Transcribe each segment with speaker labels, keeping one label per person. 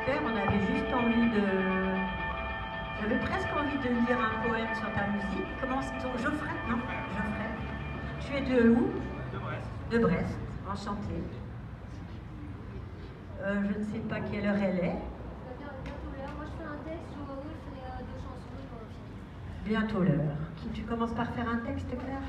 Speaker 1: faire, on avait juste envie de... J'avais presque envie de lire un poème sur ta musique. Comment c'est-on? Geoffrey? Non, Geoffrey. Tu es de où?
Speaker 2: De Brest.
Speaker 1: De Brest, enchantée. Je ne sais pas quelle heure elle est.
Speaker 3: Moi je fais un texte sur Wolf et deux chansons.
Speaker 1: Bientôt l'heure. Tu commences par faire un texte, Claire?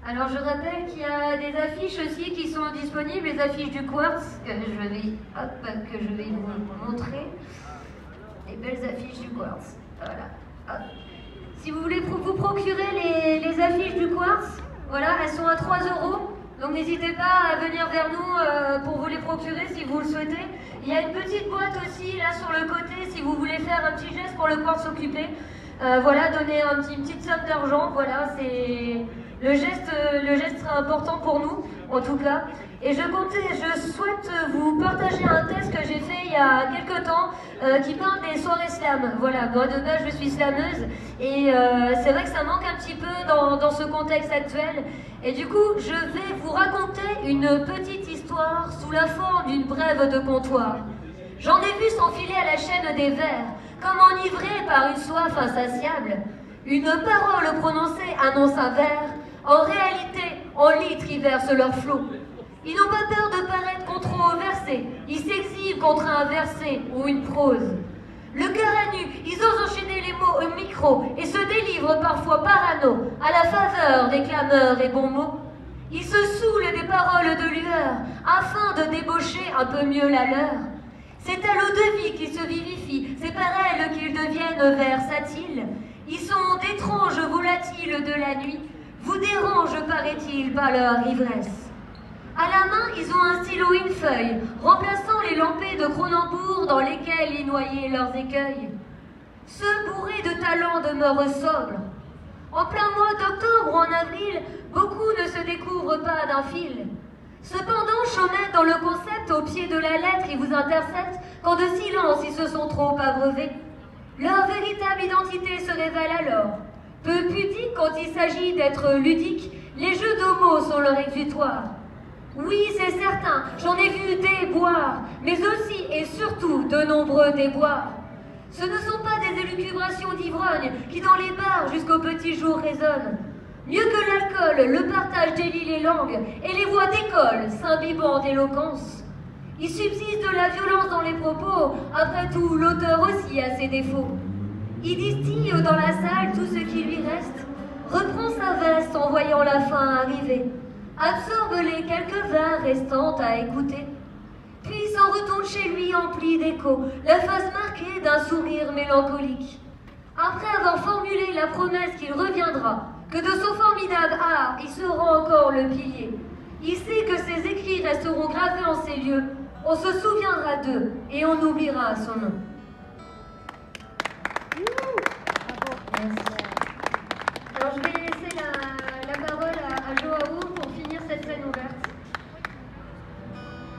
Speaker 3: Alors je rappelle qu'il y a des affiches aussi qui sont disponibles, les affiches du Quartz, que je vais vous montrer. Les belles affiches du Quartz. Voilà. Hop. Si vous voulez vous procurer les affiches du Quartz, voilà, elles sont à 3 €. Donc n'hésitez pas à venir vers nous pour vous les procurer si vous le souhaitez. Il y a une petite boîte aussi là sur le côté si vous voulez faire un petit geste pour le Quartz occupé. Voilà, donner une petite somme d'argent, voilà, c'est... Le geste sera important pour nous, en tout cas. Et je souhaite vous partager un texte que j'ai fait il y a quelques temps qui parle des soirées slam. Voilà, moi de base je suis slameuse et c'est vrai que ça manque un petit peu dans ce contexte actuel. Et du coup, je vais vous raconter une petite histoire sous la forme d'une brève de comptoir. J'en ai vu s'enfiler à la chaîne des vers, comme enivrés par une soif insatiable. Une parole prononcée annonce un vers. En réalité, en litres, ils versent leur flot. Ils n'ont pas peur de paraître controversés. Ils s'exhibent contre un verset ou une prose. Le cœur à nu, ils osent enchaîner les mots au micro et se délivrent parfois parano à la faveur des clameurs et bons mots. Ils se saoulent des paroles de lueur afin de débaucher un peu mieux la leur. C'est à l'eau de vie qu'ils se vivifient, c'est par elle qu'ils deviennent versatiles. Ils sont d'étranges volatiles de la nuit, vous dérangent, paraît-il, par leur ivresse. À la main, ils ont un stylo et une feuille, remplaçant les lampées de Cronenbourg dans lesquelles ils noyaient leurs écueils. Ceux bourrés de talent demeurent sobres. En plein mois d'octobre ou en avril, beaucoup ne se découvrent pas d'un fil. Cependant, Chaumet, dans le concept, au pied de la lettre, ils vous interceptent quand de silence ils se sont trop abreuvés. Leur véritable identité se révèle alors. Peu pudiques quand il s'agit d'être ludiques, les jeux de mots sont leur exutoire. Oui, c'est certain, j'en ai vu des boire, mais aussi et surtout de nombreux déboires. Ce ne sont pas des élucubrations d'ivrogne qui dans les bars jusqu'au petit jour résonnent. Mieux que l'alcool, le partage délie les langues et les voix d'école s'imbibant d'éloquence. Il subsiste de la violence dans les propos, après tout l'auteur aussi a ses défauts. Il distille dans la salle tout ce qui lui reste, reprend sa veste en voyant la fin arriver, absorbe les quelques vers restantes à écouter, puis s'en retourne chez lui empli d'écho, la face marquée d'un sourire mélancolique. Après avoir formulé la promesse qu'il reviendra, que de son formidable art il sera encore le pilier, il sait que ses écrits resteront gravés en ces lieux, on se souviendra d'eux et on oubliera son nom. Merci.